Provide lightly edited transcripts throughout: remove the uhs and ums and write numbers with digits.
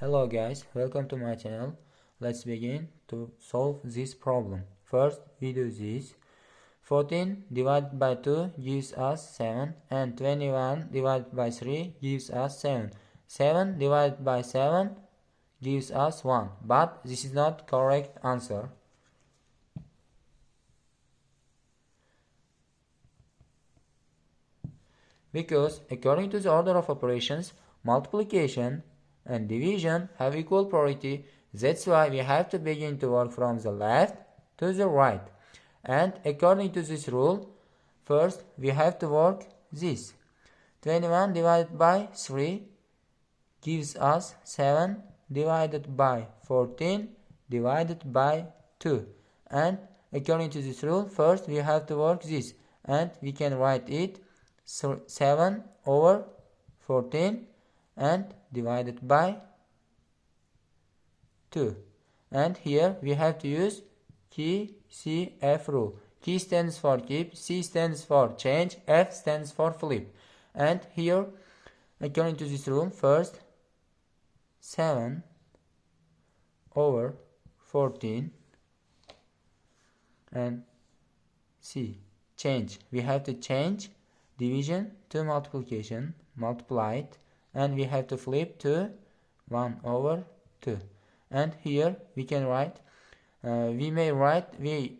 Hello guys, welcome to my channel. Let's begin to solve this problem. First we do this. 14 divided by 2 gives us 7 and 21 divided by 3 gives us 7. 7 divided by 7 gives us 1, but this is not correct answer. Because according to the order of operations, multiplication and division have equal priority. That's why we have to begin to work from the left to the right. And according to this rule, first we have to work this. 21 divided by 3 gives us 7 divided by 14 divided by 2. And according to this rule, first we have to work this. And we can write it 7 over 14 and divided by 2. And here we have to use KCF rule. K stands for keep, C stands for change, F stands for flip. And here, according to this rule, first 7 over 14 and C, change. We have to change division to multiplication, multiply it, and we have to flip to 1 over 2. And here we can write, we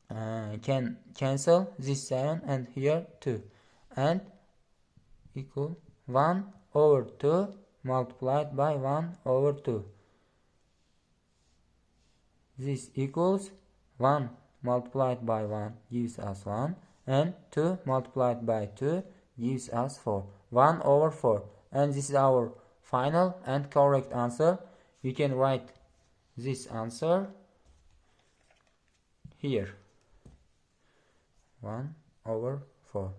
can cancel this 7 and here 2, and equal 1 over 2 multiplied by 1 over 2. This equals 1 multiplied by 1 gives us 1, and 2 multiplied by 2 gives us 4. 1 over 4. And this is our final and correct answer. We can write this answer here. 1 over 4.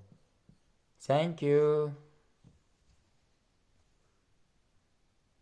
Thank you.